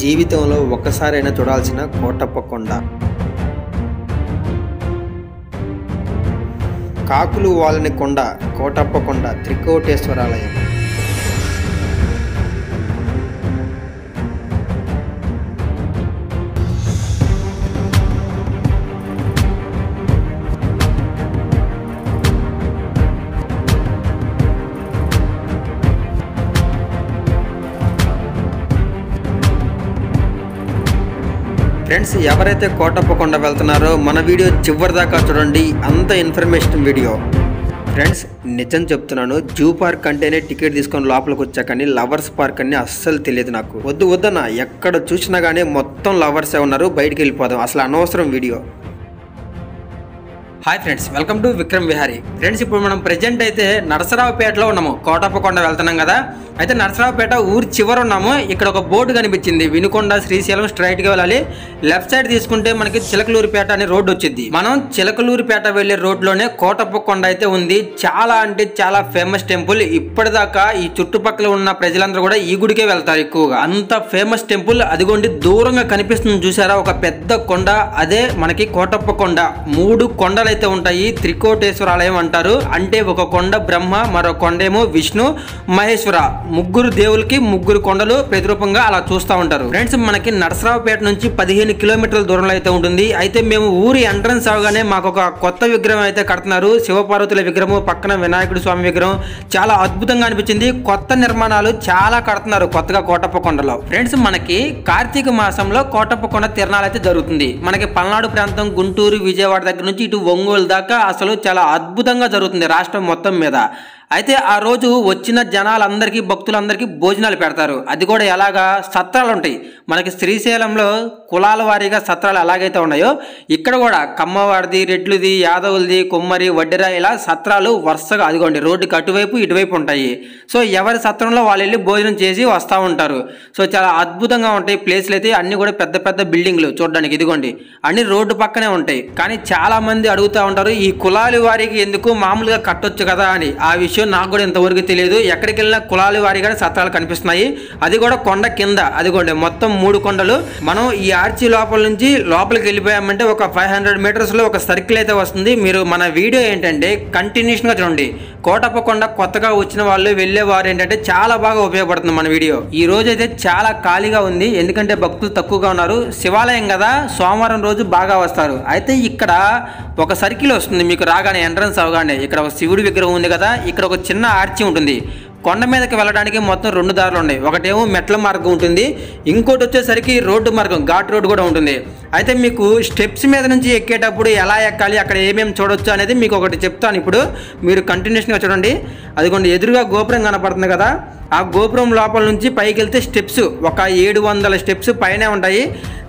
జీవితంలో ఒక్కసారైనా చూడాల్సిన కోటప్ప కొండ. కాకులు వాలని కొండ కోటప్ప కొండ త్రికోటేశ్వరాలయం. ఫ్రెండ్స్, ఎవరైతే కోటప్ప కొండ వెళ్తున్నారో మన వీడియో చివరి దాకా చూడండి, అంత ఇన్ఫర్మేషన్ వీడియో. ఫ్రెండ్స్, నిజం చెప్తున్నాను, జూ పార్క్ అంటేనే టికెట్ తీసుకొని లోపలికి వచ్చా, కానీ లవర్స్ పార్క్ అని అస్సలు తెలియదు నాకు. వద్దన్నా, ఎక్కడ చూసినా కానీ మొత్తం లవర్సే ఉన్నారు, బయటికి వెళ్ళిపోదాం, అసలు అనవసరం video. Hi friends, welcome to Vikram Vihari. Friends, ఇప్పుడు మనం ప్రెజెంట్ అయితే నరసరావుపేటలో ఉన్నాము, కోటప్ప కొండ వెళ్తున్నాం కదా. అయితే నరసరావుపేట ఊరి చివర ఉన్నాము. ఇక్కడ ఒక బోర్డు కనిపించింది, వినుకొండ శ్రీశైలం స్ట్రైట్గా వెళ్ళాలి. లెఫ్ట్ సైడ్ తీసుకుంటే మనకి చిలకలూరిపేట అనే రోడ్డు వచ్చింది. మనం చిలకలూరిపేట వెళ్ళే రోడ్లోనే కోటప్ప కొండ అయితే ఉంది. చాలా అంటే చాలా ఫేమస్ టెంపుల్. ఇప్పటిదాకా ఈ చుట్టుపక్కల ఉన్న ప్రజలందరూ కూడా ఈ గుడికే వెళ్తారు ఎక్కువగా, అంత ఫేమస్ టెంపుల్. అదిగోండి దూరంగా కనిపిస్తుంది చూసారా, ఒక పెద్ద కొండ, అదే మనకి కోటప్ప కొండ. 3 కొండలు అయితే ఉంటాయి, త్రికోటేశ్వరాలయం అంటారు. అంటే ఒక కొండ బ్రహ్మ, మరో కొండేమో విష్ణు, మహేశ్వర, ముగ్గురు దేవులకి 3 కొండలు ప్రతిరూపంగా అలా చూస్తూ ఉంటారు. ఫ్రెండ్స్, మనకి నరసరావుపేట నుంచి 15 కిలోమీటర్ల దూరంలో అయితే ఉంటుంది. అయితే మేము ఊరి ఎంట్రన్స్ అవగానే మాకు ఒక కొత్త విగ్రహం అయితే కడుతున్నారు, శివపార్వతుల విగ్రహం, పక్కన వినాయకుడు స్వామి విగ్రహం. చాలా అద్భుతంగా అనిపించింది. కొత్త నిర్మాణాలు చాలా కడుతున్నారు కొత్తగా కోటప్ప కొండలో. ఫ్రెండ్స్, మనకి కార్తీక మాసంలో కోటప్ప కొండ తిరణాలు అయితే జరుగుతుంది. మనకి పల్నాడు ప్రాంతం, గుంటూరు, విజయవాడ దగ్గర నుంచి ఇటు ఒంగోలు దాకా అసలు చాలా అద్భుతంగా జరుగుతుంది రాష్ట్రం మొత్తం మీద. అయితే ఆ రోజు వచ్చిన జనాలందరికీ, భక్తులందరికీ భోజనాలు పెడతారు. అది కూడా ఎలాగా, సత్రాలు ఉంటాయి. మనకి శ్రీశైలంలో కులాల వారీగా సత్రాలు ఎలాగైతే ఉన్నాయో, ఇక్కడ కూడా కమ్మవారిది, రెడ్లుది, యాదవులది, కుమ్మరి, వడ్డెర, ఇలా సత్రాలు వరుసగా అదిగోండి రోడ్డుకి అటువైపు ఇటువైపు ఉంటాయి. సో ఎవరి సత్రంలో వాళ్ళు వెళ్ళి భోజనం చేసి వస్తూ ఉంటారు. సో చాలా అద్భుతంగా ఉంటాయి ప్లేస్లు అయితే. అన్ని కూడా పెద్ద పెద్ద బిల్డింగ్లు చూడడానికి, ఇదిగోండి అన్ని రోడ్డు పక్కనే ఉంటాయి. కానీ చాలా మంది అడుగుతూ ఉంటారు, ఈ కులాల వారికి ఎందుకు, మామూలుగా కట్టొచ్చు కదా అని. ఆ విషయం నాకు కూడా ఇంతవరకు తెలియదు. ఎక్కడికి వెళ్ళినా కులాల వారిగా సత్రాలు కనిపిస్తున్నాయి, అది కూడా కొండ కింద. అదిగోండి మొత్తం 3 కొండలు. మనం ఈ ఆర్చి లోపల నుంచి లోపలికి వెళ్ళిపోయామంటే ఒక 500 మీటర్స్ లో ఒక సర్కిల్ అయితే వస్తుంది. మీరు మన వీడియో ఏంటంటే కంటిన్యూషన్ గా చూడండి. కోటప్ప కొండ కొత్తగా వచ్చిన వాళ్ళు, వెళ్ళేవారు ఏంటంటే చాలా బాగా ఉపయోగపడుతుంది మన వీడియో. ఈ రోజు అయితే చాలా ఖాళీగా ఉంది, ఎందుకంటే భక్తులు తక్కువగా ఉన్నారు. శివాలయం కదా, సోమవారం రోజు బాగా వస్తారు. అయితే ఇక్కడ ఒక సర్కిల్ వస్తుంది మీకు రాగానే, ఎంట్రన్స్ అవగానే. ఇక్కడ ఒక శివుడి విగ్రహం ఉంది కదా, ఇక్కడ ఒక చిన్న ఆర్చి ఉంటుంది. కొండ మీదకి వెళ్ళడానికి మొత్తం 2 దారులు ఉన్నాయి. ఒకటేమో మెట్ల మార్గం ఉంటుంది, ఇంకోటి వచ్చేసరికి రోడ్డు మార్గం, ఘాట్ రోడ్డు కూడా ఉంటుంది. అయితే మీకు స్టెప్స్ మీద నుంచి ఎక్కేటప్పుడు ఎలా ఎక్కాలి, అక్కడ ఏమేమి చూడొచ్చు అనేది మీకు ఒకటి చెప్తాను. ఇప్పుడు మీరు కంటిన్యూషన్గా చూడండి. అదిగోండి ఎదురుగా గోపురం కనపడుతుంది కదా, ఆ గోపురం లోపల నుంచి పైకి వెళ్తే స్టెప్స్ ఒక 700 స్టెప్స్ పైనే ఉంటాయి.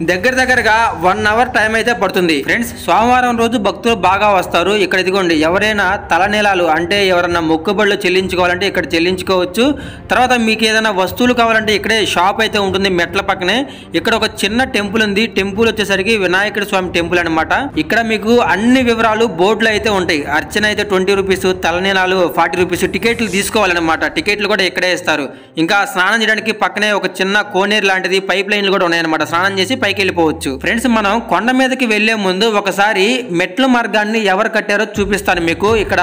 దగ్గరగా 1 అవర్ టైం అయితే పడుతుంది. ఫ్రెండ్స్, సోమవారం రోజు భక్తులు బాగా వస్తారు. ఇక్కడ ఇదిగోండి ఎవరైనా తలనీలాలు అంటే ఎవరైనా మొక్కుబడులు చెల్లించుకోవాలంటే ఇక్కడ చెల్లించుకోవచ్చు. తర్వాత మీకు ఏదైనా వస్తువులు కావాలంటే ఇక్కడే షాప్ అయితే ఉంటుంది మెట్ల పక్కనే. ఇక్కడ ఒక చిన్న టెంపుల్ ఉంది. టెంపుల్ వచ్చేసరికి వినాయకుడి స్వామి టెంపుల్ అనమాట. ఇక్కడ మీకు అన్ని వివరాలు బోర్డులు అయితే ఉంటాయి. అర్చన అయితే 20 రూపీస్, తలనీలాలు 40 రూపీస్. టికెట్లు తీసుకోవాలన్నమాట, టికెట్లు కూడా ఇక్కడే ఇస్తారు. ఇంకా స్నానం చేయడానికి పక్కనే ఒక చిన్న కోనేరు లాంటిది, పైప్ లైన్లు కూడా ఉన్నాయన్నమాట. స్నానం చేసి పైకి వెళ్ళిపోవచ్చు. ఫ్రెండ్స్, మనం కొండ మీదకి వెళ్లే ముందు ఒకసారి మెట్ల మార్గాన్ని ఎవరు కట్టారో చూపిస్తాను మీకు. ఇక్కడ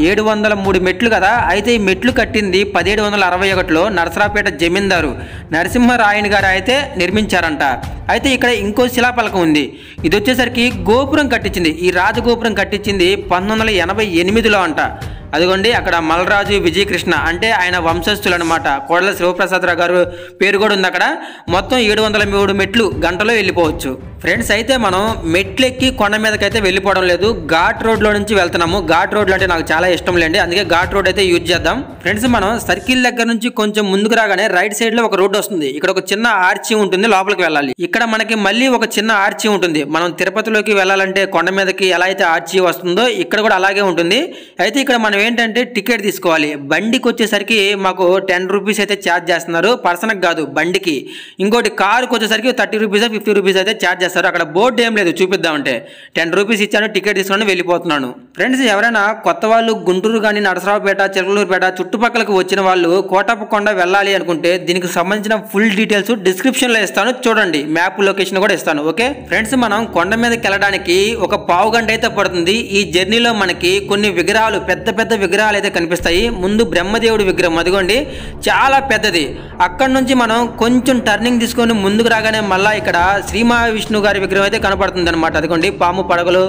703 మెట్లు కదా. అయితే ఈ మెట్లు కట్టింది 1761లో నరసరావుపేట జమీందారు నరసింహరాయన్ గారు అయితే నిర్మించారంట. అయితే ఇక్కడ ఇంకో శిలాపలకం ఉంది. ఇది వచ్చేసరికి గోపురం కట్టించింది, ఈ రాజగోపురం కట్టించింది 1988లో అంట. అదిగోండి అక్కడ మల్రాజు విజయకృష్ణ అంటే ఆయన వంశస్థులు అనమాట. కోడల శివప్రసాదరావు గారు పేరు కూడా ఉంది అక్కడ. మొత్తం 703 మెట్లు గంటలో వెళ్ళిపోవచ్చు. ఫ్రెండ్స్, అయితే మనం మెట్లు ఎక్కి కొండ మీదకైతే వెళ్ళిపోవడం లేదు, ఘాట్ రోడ్లో నుంచి వెళ్తున్నాము. ఘాట్ రోడ్లు అంటే నాకు చాలా ఇష్టం లేండి, అందుకే ఘాట్ రోడ్ అయితే యూజ్ చేద్దాం. ఫ్రెండ్స్, మనం సర్కిల్ దగ్గర నుంచి కొంచెం ముందుకు రాగానే రైట్ సైడ్ లో ఒక రోడ్ వస్తుంది. ఇక్కడ ఒక చిన్న ఆర్చి ఉంటుంది, లోపలికి వెళ్ళాలి. ఇక్కడ మనకి మళ్ళీ ఒక చిన్న ఆర్చి ఉంటుంది. మనం తిరుపతిలోకి వెళ్ళాలంటే కొండ మీదకి ఎలా అయితే ఆర్చి వస్తుందో ఇక్కడ కూడా అలాగే ఉంటుంది. అయితే ఇక్కడ మనం ఏంటంటే టికెట్ తీసుకోవాలి. బండికి వచ్చేసరికి మాకు 10 రూపీస్ అయితే ఛార్జ్ చేస్తున్నారు, పర్సన్కి కాదు బండికి. ఇంకోటి కారుకి వచ్చేసరికి 30 రూపీస్ 50 రూపీస్ అయితే ఛార్జ్ చేస్తున్నారు. చేస్తారు. అక్కడ బోర్డు ఏం లేదు, చూపిద్దామంటే 10 రూపీస్ ఇచ్చాను, టికెట్ తీసుకొని వెళ్ళిపోతున్నాను. ఫ్రెండ్స్, ఎవరైనా కొత్త వాళ్ళు గుంటూరు కానీ నరసరావుపేట, చిలకలూరుపేట చుట్టుపక్కలకు వచ్చిన వాళ్ళు కోటప్పకొండ వెళ్ళాలి అనుకుంటే దీనికి సంబంధించిన ఫుల్ డీటెయిల్స్ డిస్క్రిప్షన్లో ఇస్తాను, చూడండి. మ్యాప్ లొకేషన్ కూడా ఇస్తాను. ఓకే ఫ్రెండ్స్, మనం కొండ మీదకి వెళ్ళడానికి ఒక పావు గంట అయితే పడుతుంది. ఈ జర్నీలో మనకి కొన్ని విగ్రహాలు, పెద్ద పెద్ద విగ్రహాలు అయితే కనిపిస్తాయి. ముందు బ్రహ్మదేవుడి విగ్రహం అదిగోండి, చాలా పెద్దది. అక్కడ నుంచి మనం కొంచెం టర్నింగ్ తీసుకొని ముందుకు రాగానే మళ్ళీ ఇక్కడ శ్రీ మహావిష్ణు గారి విగ్రహం అయితే కనపడుతుంది అనమాట. అదిగోండి పాము పడగలు,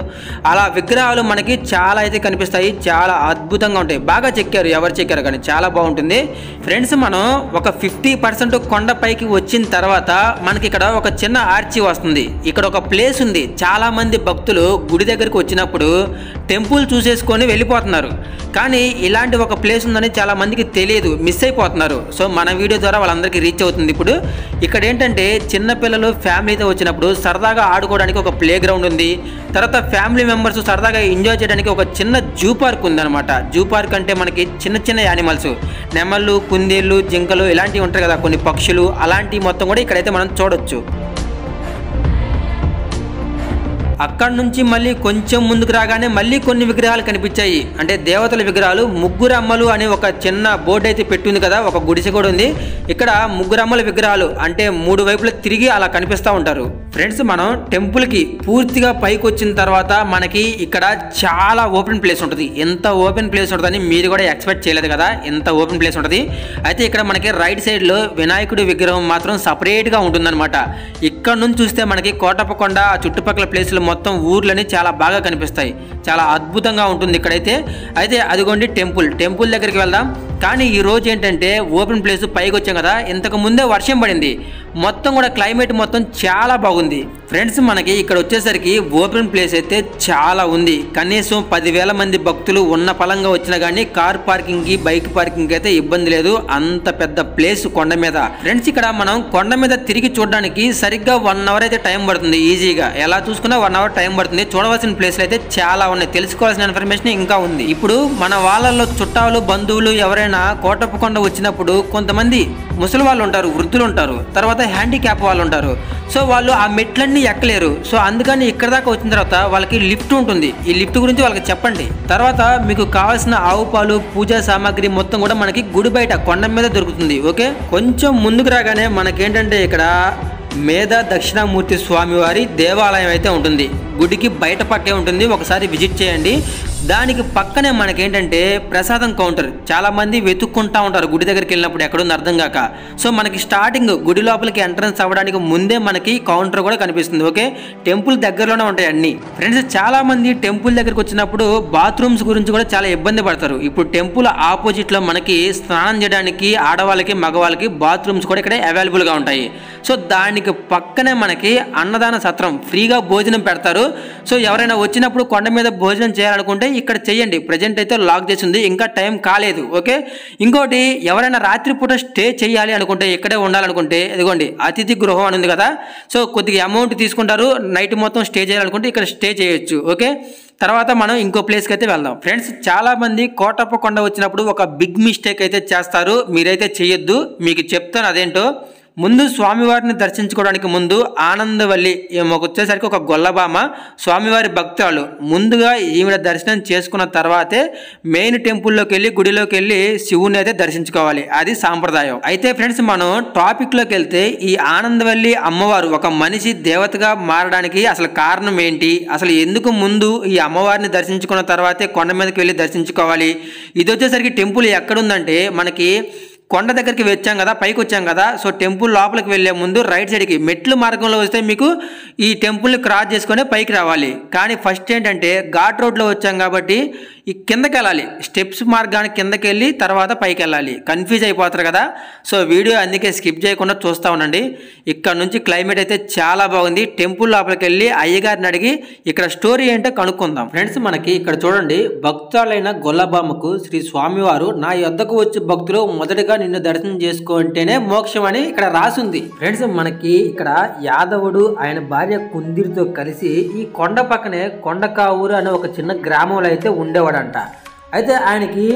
అలా విగ్రహాలు మనకి చాలా అయితే కనిపిస్తాయి. చాలా అద్భుతంగా ఉంటాయి. బాగా చెక్కారు, ఎవరు చెక్కారు కానీ చాలా బాగుంటుంది. ఫ్రెండ్స్, మనం ఒక 50% కొండపైకి వచ్చిన తర్వాత మనకి ఇక్కడ ఒక చిన్న ఆర్చి వస్తుంది. ఇక్కడ ఒక ప్లేస్ ఉంది. చాలా మంది భక్తులు గుడి దగ్గరికి వచ్చినప్పుడు టెంపుల్ చూసేసుకొని వెళ్ళిపోతున్నారు. కానీ ఇలాంటి ఒక ప్లేస్ ఉందని చాలా మందికి తెలియదు, మిస్ అయిపోతున్నారు. సో మన వీడియో ద్వారా వాళ్ళందరికీ రీచ్ అవుతుంది. ఇప్పుడు ఇక్కడ ఏంటంటే చిన్నపిల్లలు ఫ్యామిలీతో వచ్చినప్పుడు సరదాగా ఆడుకోవడానికి ఒక ప్లే గ్రౌండ్ ఉంది. తర్వాత ఫ్యామిలీ మెంబర్స్ సరదాగా ఎంజాయ్ చేయడానికి ఒక చిన్న జూ పార్క్ ఉందన్నమాట. జూ పార్క్ అంటే మనకి చిన్న చిన్న యానిమల్స్, నెమళ్ళు, కుందేళ్ళు, జింకలు ఇలాంటివి ఉంటాయి కదా, కొన్ని పక్షులు, అలాంటివి మొత్తం కూడా ఇక్కడైతే మనం చూడొచ్చు. అక్కడ నుంచి మళ్ళీ కొంచెం ముందుకు రాగానే మళ్ళీ కొన్ని విగ్రహాలు కనిపించాయి. అంటే దేవతల విగ్రహాలు. ముగ్గురు అమ్మలు అనే ఒక చిన్న బోర్డు అయితే పెట్టుంది కదా, ఒక గుడిసె కూడా ఉంది. ఇక్కడ ముగ్గురు అమ్మల విగ్రహాలు అంటే 3 వైపులా తిరిగి అలా కనిపిస్తూ ఉంటారు. ఫ్రెండ్స్, మనం టెంపుల్కి పూర్తిగా పైకి వచ్చిన తర్వాత మనకి ఇక్కడ చాలా ఓపెన్ ప్లేస్ ఉంటుంది. ఎంత ఓపెన్ ప్లేస్ ఉంటుందని మీరు కూడా ఎక్స్పెక్ట్ చేయలేదు కదా, ఎంత ఓపెన్ ప్లేస్ ఉంటుంది. అయితే ఇక్కడ మనకి రైట్ సైడ్లో వినాయకుడి విగ్రహం మాత్రం సపరేట్గా ఉంటుందన్నమాట. ఇక్కడ నుంచి చూస్తే మనకి కోటప్పకొండ ఆ చుట్టుపక్కల ప్లేసులు మొత్తం ఊర్లని చాలా బాగా కనిపిస్తాయి. చాలా అద్భుతంగా ఉంటుంది ఇక్కడైతే. అయితే అదిగోండి టెంపుల్ దగ్గరికి వెళ్దాం. కానీ ఈ రోజు ఏంటంటే ఓపెన్ ప్లేస్ పైకి వచ్చాం కదా, ఇంతకు ముందే వర్షం పడింది. మొత్తం కూడా క్లైమేట్ మొత్తం చాలా బాగుంది. ఫ్రెండ్స్, మనకి ఇక్కడ వచ్చేసరికి ఓపెన్ ప్లేస్ అయితే చాలా ఉంది. కనీసం 10,000 మంది భక్తులు ఉన్న పలంగా వచ్చినా కానీ కార్ పార్కింగ్కి, బైక్ పార్కింగ్కి అయితే ఇబ్బంది లేదు. అంత పెద్ద ప్లేస్ కొండ మీద. ఫ్రెండ్స్, ఇక్కడ మనం కొండ మీద తిరిగి చూడడానికి సరిగ్గా 1 అవర్ అయితే టైం పడుతుంది. ఈజీగా ఎలా చూసుకున్నా 1 అవర్ టైం పడుతుంది. చూడవలసిన ప్లేస్లు అయితే చాలా ఉన్నాయి. తెలుసుకోవాల్సిన ఇన్ఫర్మేషన్ ఇంకా ఉంది. ఇప్పుడు మన వాళ్ళల్లో చుట్టాలు, బంధువులు ఎవరైనా కోటప్పకొండ వచ్చినప్పుడు కొంతమంది ముసలి వాళ్ళు ఉంటారు, వృద్ధులు ఉంటారు, తర్వాత హ్యాండిక్యాప్ వాళ్ళు ఉంటారు. సో వాళ్ళు ఆ మెట్లన్నీ ఎక్కలేరు. సో అందుకని ఇక్కడ దాకా వచ్చిన తర్వాత వాళ్ళకి లిఫ్ట్ ఉంటుంది. ఈ లిఫ్ట్ గురించి వాళ్ళకి చెప్పండి. తర్వాత మీకు కావాల్సిన ఆవు పాలు, పూజా సామాగ్రి మొత్తం కూడా మనకి గుడి బయట కొండ మీద దొరుకుతుంది. ఓకే, కొంచెం ముందుకు రాగానే మనకేంటంటే ఇక్కడ మేధా దక్షిణామూర్తి స్వామివారి దేవాలయం అయితే ఉంటుంది. గుడికి బయట పక్కే ఉంటుంది, ఒకసారి విజిట్ చేయండి. దానికి పక్కనే మనకేంటంటే ప్రసాదం కౌంటర్. చాలా మంది వెతుక్కుంటా ఉంటారు గుడి దగ్గరికి వెళ్ళినప్పుడు ఎక్కడుంది అర్థం కాక. సో మనకి స్టార్టింగ్ గుడి లోపలికి ఎంట్రన్స్ అవ్వడానికి ముందే మనకి కౌంటర్ కూడా కనిపిస్తుంది. ఓకే, టెంపుల్ దగ్గరలోనే ఉంటాయి అన్ని. ఫ్రెండ్స్, చాలా మంది టెంపుల్ దగ్గరికి వచ్చినప్పుడు బాత్రూమ్స్ గురించి కూడా చాలా ఇబ్బంది పడతారు. ఇప్పుడు టెంపుల్ ఆపోజిట్లో మనకి స్నానం చేయడానికి ఆడవాళ్ళకి, మగవాళ్ళకి బాత్రూమ్స్ కూడా ఇక్కడ అవైలబుల్గా ఉంటాయి. సో దానికి పక్కనే మనకి అన్నదాన సత్రం, ఫ్రీగా భోజనం పెడతారు. సో ఎవరైనా వచ్చినప్పుడు కొండ మీద భోజనం చేయాలనుకుంటే ఇక్కడ చేయండి. ప్రజెంట్ అయితే లాక్ చేసి ఉంది, ఇంకా టైం కాలేదు. ఓకే, ఇంకోటి ఎవరైనా రాత్రిపూట స్టే చేయాలి అనుకుంటే, ఇక్కడే ఉండాలనుకుంటే ఇదిగోండి అతిథి గృహం అని ఉంది కదా. సో కొద్దిగా అమౌంట్ తీసుకుంటారు. నైట్ మొత్తం స్టే చేయాలనుకుంటే ఇక్కడ స్టే చేయొచ్చు. ఓకే, తర్వాత మనం ఇంకో ప్లేస్కి అయితే వెళ్దాం. ఫ్రెండ్స్, చాలా మంది కోటప్పకొండ వచ్చినప్పుడు ఒక బిగ్ మిస్టేక్ అయితే చేస్తారు. మీరైతే చేయొద్దు, మీకు చెప్తాను అదేంటో. ముందు స్వామివారిని దర్శించుకోవడానికి ముందు ఆనందవల్లి వచ్చేసరికి ఒక గొల్లబామ స్వామివారి భక్తురాలు. ముందుగా ఈవిడ దర్శనం చేసుకున్న తర్వాతే మెయిన్ టెంపుల్లోకి వెళ్ళి, గుడిలోకి వెళ్ళి శివుని అయితే దర్శించుకోవాలి. అది సాంప్రదాయం. అయితే ఫ్రెండ్స్, మనం టాపిక్లోకి వెళ్తే ఈ ఆనందవల్లి అమ్మవారు ఒక మనిషి దేవతగా మారడానికి అసలు కారణం ఏంటి, అసలు ఎందుకు ముందు ఈ అమ్మవారిని దర్శించుకున్న తర్వాతే కొండ మీదకి వెళ్ళి దర్శించుకోవాలి. ఇది వచ్చేసరికి టెంపుల్ ఎక్కడుందంటే మనకి కొండ దగ్గరికి వచ్చాం కదా, పైకి వచ్చాం కదా. సో టెంపుల్ లోపలికి వెళ్ళే ముందు రైట్ సైడ్కి మెట్లు మార్గంలో వస్తే మీకు ఈ టెంపుల్ని క్రాస్ చేసుకొని పైకి రావాలి. కానీ ఫస్ట్ ఏంటంటే ఘాట్ రోడ్లో వచ్చాం కాబట్టి ఈ కిందకి వెళ్ళాలి, స్టెప్స్ మార్గానికి కిందకి వెళ్ళి తర్వాత పైకి వెళ్ళాలి. కన్ఫ్యూజ్ అయిపోతారు కదా. సో వీడియో అందుకే స్కిప్ చేయకుండా చూస్తూ ఉండండి. ఇక్కడ నుంచి క్లైమేట్ అయితే చాలా బాగుంది. టెంపుల్ లోపలికి వెళ్ళి అయ్యగారిని అడిగి ఇక్కడ స్టోరీ ఏంటో కనుక్కుందాం. ఫ్రెండ్స్, మనకి ఇక్కడ చూడండి, భక్తులైన గొల్లబామకు శ్రీ స్వామివారు నా యొద్దకు వచ్చే భక్తులు మొదటిగా నిన్ను దర్శనం చేసుకుంటేనే మోక్షం అని ఇక్కడ రాసుంది. ఫ్రెండ్స్, మనకి ఇక్కడ యాదవుడు ఆయన భార్య కుందిరితో కలిసి ఈ కొండ పక్కనే కొండకావూరు అనే ఒక చిన్న గ్రామంలో అయితే ఉండేవాడంట. అయితే ఆయనకి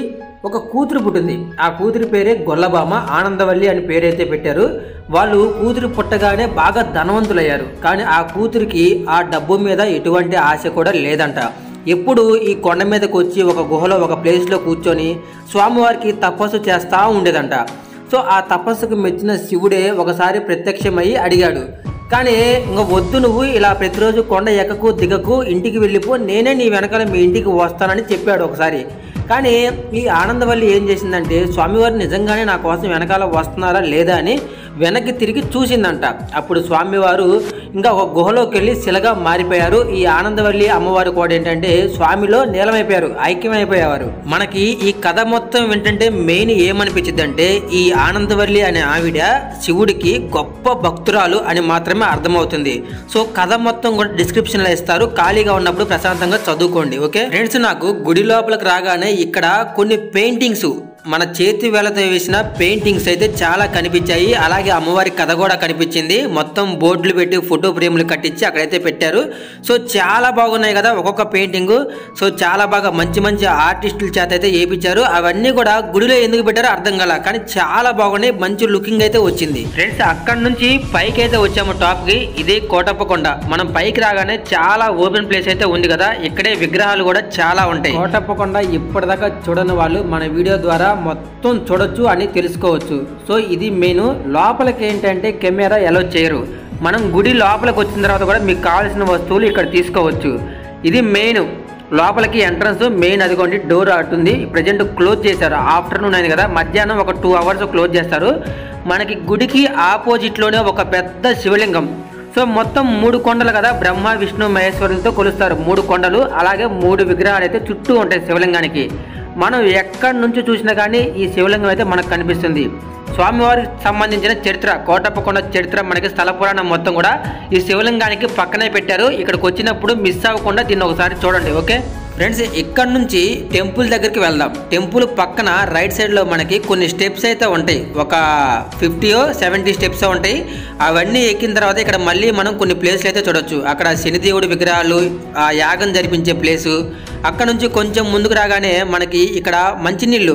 ఒక కూతురు పుట్టింది. ఆ కూతురి పేరే గొల్లబామ, ఆనందవల్లి అని పేరైతే పెట్టారు. వాళ్ళు కూతురు పుట్టగానే బాగా ధనవంతులయ్యారు. కానీ ఆ కూతురికి ఆ డబ్బు మీద ఎటువంటి ఆశ కూడా లేదంట. ఎప్పుడు ఈ కొండ మీదకి వచ్చి ఒక గుహలో ఒక ప్లేస్లో కూర్చొని స్వామివారికి తపస్సు చేస్తూ ఉండేదంట. సో ఆ తపస్సుకు మెచ్చిన శివుడే ఒకసారి ప్రత్యక్షమై అడిగాడు, కానీ ఇంకా వద్దు, నువ్వు ఇలా ప్రతిరోజు కొండ ఎక్కకు దిగకు, ఇంటికి వెళ్ళిపో, నేనే నీ వెనకాల మీ ఇంటికి వస్తానని చెప్పాడు ఒకసారి. కానీ ఈ ఆనందవల్లి ఏం చేసిందంటే స్వామివారు నిజంగానే నా కోసం వెనకాల వస్తున్నారా లేదా అని వెనక్కి తిరిగి చూసిందంట. అప్పుడు స్వామివారు ఇంకా ఒక గుహలోకి వెళ్ళి శిలగా మారిపోయారు. ఈ ఆనందవల్లి అమ్మవారు కూడా ఏంటంటే స్వామిలో నీలమైపోయారు, ఐక్యమైపోయేవారు. మనకి ఈ కథ మొత్తం ఏంటంటే మెయిన్ ఏమనిపించింది అంటే ఈ ఆనందవల్లి అనే ఆవిడ శివుడికి గొప్ప భక్తురాలు అని మాత్రమే అర్థమవుతుంది. సో కథ మొత్తం కూడా డిస్క్రిప్షన్లో ఇస్తారు, ఖాళీగా ఉన్నప్పుడు ప్రశాంతంగా చదువుకోండి. ఓకే ఫ్రెండ్స్, నాకు గుడి లోపలికి రాగానే ఇక్కడ కొన్ని పెయింటింగ్స్, మన చేతి వేలతో వేసిన పెయింటింగ్స్ అయితే చాలా కనిపించాయి. అలాగే అమ్మవారి కథ కూడా కనిపించింది. మొత్తం బోర్డులు పెట్టి ఫోటో ఫ్రేమ్లు కట్టించి అక్కడైతే పెట్టారు. సో చాలా బాగున్నాయి కదా ఒక్కొక్క పెయింటింగ్. సో చాలా బాగా మంచి మంచి ఆర్టిస్టుల చేత అయితే వేయించారు. అవన్నీ కూడా గుడిలో ఎందుకు పెట్టారో అర్థం కాల, కానీ చాలా బాగున్నాయి, మంచి లుకింగ్ అయితే వచ్చింది. ఫ్రెండ్స్, అక్కడ నుంచి పైకి అయితే వచ్చాము టాప్కి. ఇదే కోటప్ప కొండ. మనం పైకి రాగానే చాలా ఓపెన్ ప్లేస్ అయితే ఉంది కదా, ఇక్కడే విగ్రహాలు కూడా చాలా ఉంటాయి. కోటప్ప కొండ ఇప్పటిదాకా చూడని వాళ్ళు మన వీడియో ద్వారా మొత్తం చూడొచ్చు అని తెలుసుకోవచ్చు. సో ఇది మెయిన్. లోపలికి ఏంటంటే కెమెరా అలౌ చేయరు. మనం గుడి లోపలికి వచ్చిన తర్వాత కూడా మీకు కావాల్సిన వస్తువులు ఇక్కడ తీసుకోవచ్చు. ఇది మెయిన్. లోపలికి ఎంట్రన్స్ మెయిన్ అదిగోండి, డోర్ అటుంది. ప్రజెంట్ క్లోజ్ చేశారు, ఆఫ్టర్నూన్ అయింది కదా, మధ్యాహ్నం ఒక 2 hours క్లోజ్ చేస్తారు. మనకి గుడికి ఆపోజిట్లోనే ఒక పెద్ద శివలింగం. సో మొత్తం 3 కొండలు కదా, బ్రహ్మ విష్ణు మహేశ్వరులతో కొలుస్తారు. 3 కొండలు, అలాగే 3 విగ్రహాలు అయితే చుట్టూ ఉంటాయి శివలింగానికి. మనం ఎక్కడి నుంచి చూసినా కానీ ఈ శివలింగం అయితే మనకు కనిపిస్తుంది. స్వామివారికి సంబంధించిన చరిత్ర, కోటప్ప కొండ చరిత్ర, మనకి స్థల పురాణం మొత్తం కూడా ఈ శివలింగానికి పక్కనే పెట్టారు. ఇక్కడికి వచ్చినప్పుడు మిస్ అవ్వకుండా దీన్ని ఒకసారి చూడండి. ఓకే ఫ్రెండ్స్, ఇక్కడ నుంచి టెంపుల్ దగ్గరికి వెళ్దాం. టెంపుల్ పక్కన రైట్ సైడ్లో మనకి కొన్ని స్టెప్స్ అయితే ఉంటాయి. ఒక 50-70 స్టెప్స్ ఉంటాయి. అవన్నీ ఎక్కిన తర్వాత ఇక్కడ మళ్ళీ మనం కొన్ని ప్లేస్లు అయితే చూడొచ్చు. అక్కడ శనిదేవుడి విగ్రహాలు, ఆ యాగం జరిపించే ప్లేసు. అక్కడ నుంచి కొంచెం ముందుకు రాగానే మనకి ఇక్కడ మంచినీళ్ళు,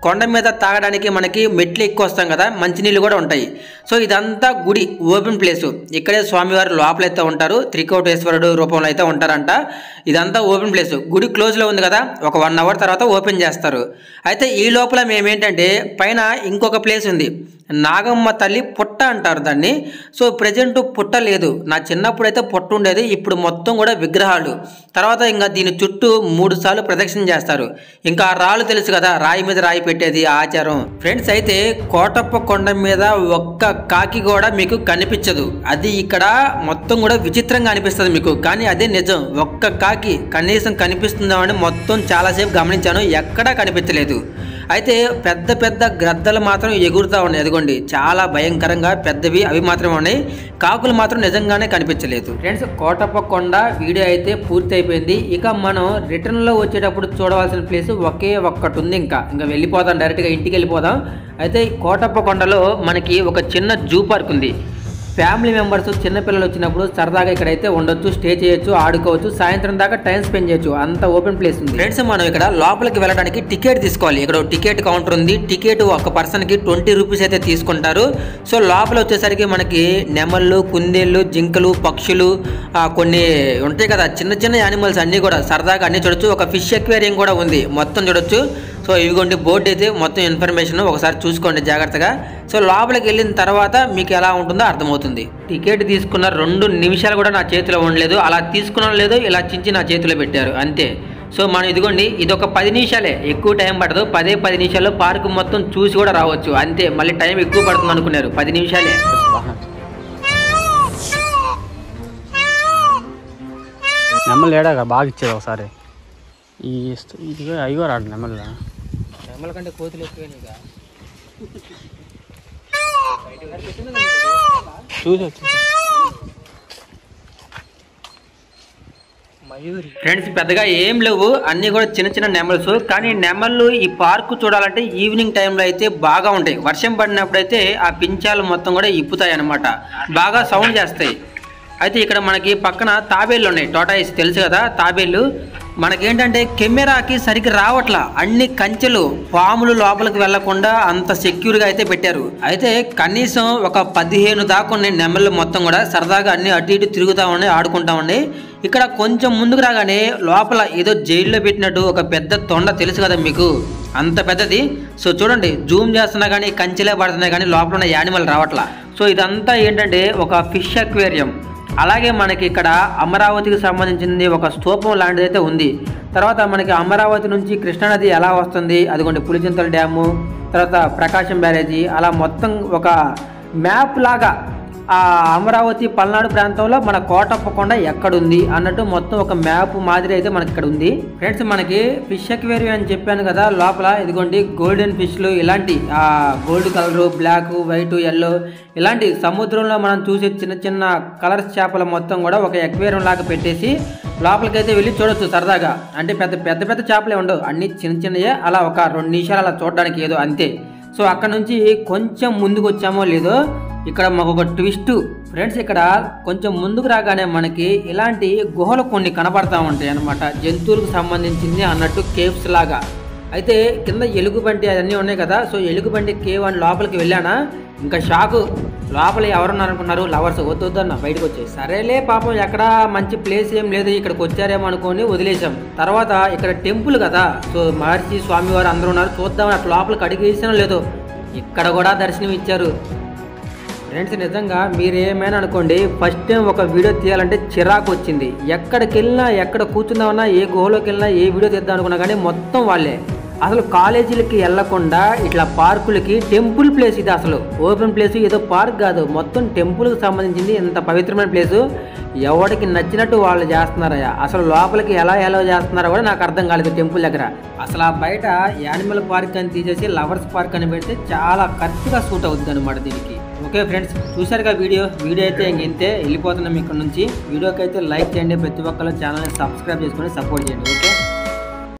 కొండ మీద తాగడానికి మనకి మెట్లు ఎక్కువ వస్తాం కదా, మంచినీళ్ళు కూడా ఉంటాయి. సో ఇదంతా గుడి ఓపెన్ ప్లేసు. ఇక్కడే స్వామివారు లోపలైతే ఉంటారు, త్రికోటేశ్వరుడు రూపంలో అయితే ఉంటారంట. ఇదంతా ఓపెన్ ప్లేసు. గుడి క్లోజ్లో ఉంది కదా, ఒక 1 hour తర్వాత ఓపెన్ చేస్తారు. అయితే ఈ లోపల మేమేంటంటే పైన ఇంకొక ప్లేస్ ఉంది, నాగమ్మ తల్లి పుట్ట అంటారు దాన్ని. సో ప్రజెంట్ పుట్ట లేదు, నా చిన్నప్పుడు అయితే పుట్ట ఉండేది. ఇప్పుడు మొత్తం కూడా విగ్రహాలు. తర్వాత ఇంకా దీని చుట్టూ 3 సార్లు ప్రదక్షిణ చేస్తారు. ఇంకా రాళ్ళు తెలుసు కదా, రాయి మీద రాయి పెట్టేది ఆచారం. ఫ్రెండ్స్, అయితే కోటప్ప కొండ మీద ఒక్క కాకి కూడా మీకు కనిపించదు. అది ఇక్కడ మొత్తం కూడా విచిత్రంగా అనిపిస్తుంది మీకు, కానీ అదే నిజం. ఒక్క కాకి కనీసం కనిపిస్తుందామని మొత్తం చాలాసేపు గమనించాను, ఎక్కడా కనిపించలేదు. అయితే పెద్ద పెద్ద గ్రద్దలు మాత్రం ఎగురుతూ ఉన్నాయి. అదిగోండి, చాలా భయంకరంగా పెద్దవి, అవి మాత్రమే ఉన్నాయి. కాకులు మాత్రం నిజంగానే కనిపించలేదు. ఫ్రెండ్స్, కోటప్ప కొండ వీడియో అయితే పూర్తి అయిపోయింది. ఇక మనం రిటర్న్లో వచ్చేటప్పుడు చూడవలసిన ప్లేస్ ఒకే ఒక్కటి ఉంది. ఇంకా వెళ్ళిపోదాం, డైరెక్ట్గా ఇంటికి వెళ్ళిపోదాం. అయితే కోటప్ప కొండలో మనకి ఒక చిన్న జూ పార్క్ ఉంది. ఫ్యామిలీ మెంబర్స్, చిన్నపిల్లలు వచ్చినప్పుడు సరదాగా ఇక్కడైతే ఉండొచ్చు, స్టే చేయొచ్చు, ఆడుకోవచ్చు, సాయంత్రం దాకా టైం స్పెండ్ చేయొచ్చు. అంత ఓపెన్ ప్లేస్ ఉంది. ఫ్రెండ్స్, మనం ఇక్కడ లోపలికి వెళ్ళడానికి టికెట్ తీసుకోవాలి. ఇక్కడ టికెట్ కౌంటర్ ఉంది. టికెట్ ఒక పర్సన్కి 20 రూపీస్ అయితే తీసుకుంటారు. సో లోపల వచ్చేసరికి మనకి నెమళ్ళు, కుందేళ్ళు, జింకలు, పక్షులు, కొన్ని ఉంటాయి కదా చిన్న చిన్న యానిమల్స్, అన్నీ కూడా సరదాగా అన్నీ చూడొచ్చు. ఒక ఫిష్ ఎక్వేరియం కూడా ఉంది, మొత్తం చూడొచ్చు. సో ఇవిగోండి బోర్డు అయితే మొత్తం ఇన్ఫర్మేషన్ ఒకసారి చూసుకోండి జాగ్రత్తగా. సో లోపలికి వెళ్ళిన తర్వాత మీకు ఎలా ఉంటుందో అర్థమవుతుంది. టికెట్ తీసుకున్న 2 నిమిషాలు కూడా నా చేతిలో ఉండలేదు. అలా తీసుకున్న లేదు, ఇలా చించి నా చేతిలో పెట్టారు అంతే. సో మనం ఇదిగోండి, ఇది ఒక 10 నిమిషాలే, ఎక్కువ టైం పడదు. 10 నిమిషాల్లో పార్క్ మొత్తం చూసి కూడా రావచ్చు అంతే. మళ్ళీ టైం ఎక్కువ పడుతుంది అనుకున్నారు, 10 నిమిషాలే. నెమ్మలు ఏడాగా బాగా ఇచ్చేది ఒకసారి. ఈ అయ్యో రాడు నెమ్మలు. నెమ్మల కంటే కోతులు ఎక్కువ చూసి. ఫ్రెండ్స్, పెద్దగా ఏం లేవు, అన్నీ కూడా చిన్న చిన్న నెమల్స్. కానీ నెమళ్ళు ఈ పార్కు చూడాలంటే ఈవినింగ్ టైంలో అయితే బాగా ఉంటాయి. వర్షం పడినప్పుడు అయితే ఆ పించాలు మొత్తం కూడా ఇప్పుతాయి అన్నమాట, బాగా సౌండ్ చేస్తాయి. అయితే ఇక్కడ మనకి పక్కన తాబేళ్ళు ఉన్నాయి, టోటాయిస్ తెలుసు కదా తాబేళ్ళు. మనకేంటంటే కెమెరాకి సరిగ్గా రావట్లా, అన్ని కంచెలు పాములు లోపలికి వెళ్లకుండా అంత సెక్యూర్గా అయితే పెట్టారు. అయితే కనీసం ఒక 15 దాకా ఉన్నాయి నెమళ్ళు మొత్తం కూడా సరదాగా అన్ని అటు ఇటు తిరుగుతా ఉన్నాయి, ఆడుకుంటా ఉన్నాయి. ఇక్కడ కొంచెం ముందుకు రాగానే లోపల ఏదో జైల్లో పెట్టినట్టు ఒక పెద్ద తొండ, తెలుసు కదా మీకు, అంత పెద్దది. సో చూడండి, జూమ్ చేస్తున్నా కానీ కంచెలే పడుతున్నాయి కానీ లోపల ఉన్న యానిమల్ రావట్లా. సో ఇదంతా ఏంటంటే ఒక ఫిష్ అక్వేరియం. అలాగే మనకి ఇక్కడ అమరావతికి సంబంధించింది ఒక స్తూపం లాంటిది అయితే ఉంది. తర్వాత మనకి అమరావతి నుంచి కృష్ణానది ఎలా వస్తుంది, అదిగోండి పులిచింతల డ్యాము, తర్వాత ప్రకాశం బ్యారేజీ, అలా మొత్తం ఒక మ్యాప్ లాగా ఆ అమరావతి పల్నాడు ప్రాంతంలో మన కోటప్పకొండ ఎక్కడుంది అన్నట్టు మొత్తం ఒక మ్యాప్ మాదిరి అయితే మనకి ఇక్కడ ఉంది. ఫ్రెండ్స్, మనకి ఫిష్ అక్వేరియం అని చెప్పాను కదా, లోపల ఇదిగోండి గోల్డెన్ ఫిష్లు, ఇలాంటి gold colour, black, white, yellow, ఇలాంటి సముద్రంలో మనం చూసే చిన్న చిన్న కలర్స్ చేపలు మొత్తం కూడా ఒక అక్వేరియం లాగా పెట్టేసి లోపలికైతే వెళ్ళి చూడొచ్చు సరదాగా. అంటే పెద్ద పెద్ద చేపలే ఉండవు, అన్ని చిన్న చిన్నయే, అలా ఒక 2 నిమిషాలు అలా చూడడానికి ఏదో అంతే. సో అక్కడ నుంచి కొంచెం ముందుకు వచ్చామో లేదో ఇక్కడ మాకు ఒక ట్విస్ట్ ఫ్రెండ్స్. ఇక్కడ కొంచెం ముందుకు రాగానే మనకి ఇలాంటి గుహలు కొన్ని కనపడతా ఉంటాయి అన్నమాట, జంతువులకు సంబంధించింది అన్నట్టు, కేవ్స్ లాగా. అయితే కింద ఎలుగుబంటి అవన్నీ ఉన్నాయి కదా. సో ఎలుగుబంటి కేవ్ అని లోపలికి వెళ్ళానా, ఇంకా షాకు. లోపల ఎవరున్నారు అనుకున్నారు, లవర్స్. వద్దొద్దన్న బయటకు వచ్చాయి. సరేలే పాపం, ఎక్కడ మంచి ప్లేస్ ఏం లేదు, ఇక్కడికి వచ్చారేమో అనుకొని వదిలేసాం. తర్వాత ఇక్కడ టెంపుల్ కదా, సో మహర్షి స్వామివారు అందరూ ఉన్నారు, చూద్దామని అట్లా లోపలికి అడిగేసినా లేదో ఇక్కడ కూడా దర్శనం ఇచ్చారు. ఫ్రెండ్స్, నిజంగా మీరు ఏమైనా అనుకోండి, ఫస్ట్ టైం ఒక వీడియో తీయాలంటే చిరాకు వచ్చింది. ఎక్కడికి వెళ్ళినా, ఎక్కడ కూర్చుందామన్నా, ఏ గుహలోకి వెళ్ళినా, ఏ వీడియో తీద్దాం అనుకున్నా కానీ మొత్తం వాళ్ళే. అసలు కాలేజీలకి వెళ్లకుండా ఇట్లా పార్కులకి, టెంపుల్ ప్లేస్ ఇది, అసలు ఓపెన్ ప్లేస్, ఏదో పార్క్ కాదు, మొత్తం టెంపుల్కి సంబంధించింది. ఎంత పవిత్రమైన ప్లేసు, ఎవరికి నచ్చినట్టు వాళ్ళు చేస్తున్నారయ్యా. అసలు లోపలికి ఎలా చేస్తున్నారో కూడా నాకు అర్థం కాలేదు టెంపుల్ దగ్గర. అసలు ఆ బయట యానిమల్ పార్క్ అని తీసేసి లవర్స్ పార్క్ అని పెడితే చాలా కరెక్ట్గా సూట్ అవుతుంది అనమాట దీనికి. ఓకే ఫ్రెండ్స్, చూసారుగా వీడియో అయితే ఇంతే, వెళ్ళిపోతున్నాం ఇక్కడ నుంచి. వీడియోకి అయితే లైక్ చేయండి, ప్రతి ఒక్కరు ఛానల్ని సబ్స్క్రైబ్ చేసుకొని సపోర్ట్ చేయండి. ఓకే.